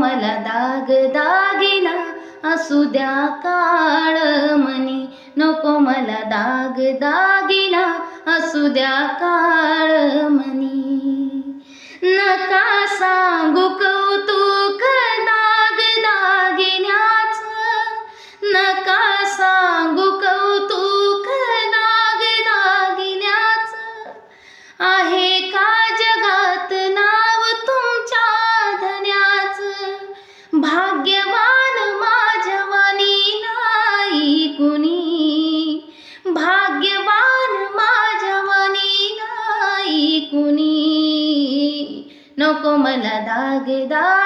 मला दाग दागिना असू द्या काळ मनी, नको मला दाग दागिना असू द्या काळ मनी. नका सांगू कौतुक दाग दागिन्याचं, नका सांगू कौतुक दाग दागिन्याचं. आहे का जगात नाव तुमच्या धन्याचं, भाग्यवान माझ्यावानी नाही कुणी, भाग्यवान माझ्यावानी नाही कुणी. नको मला दाग दाग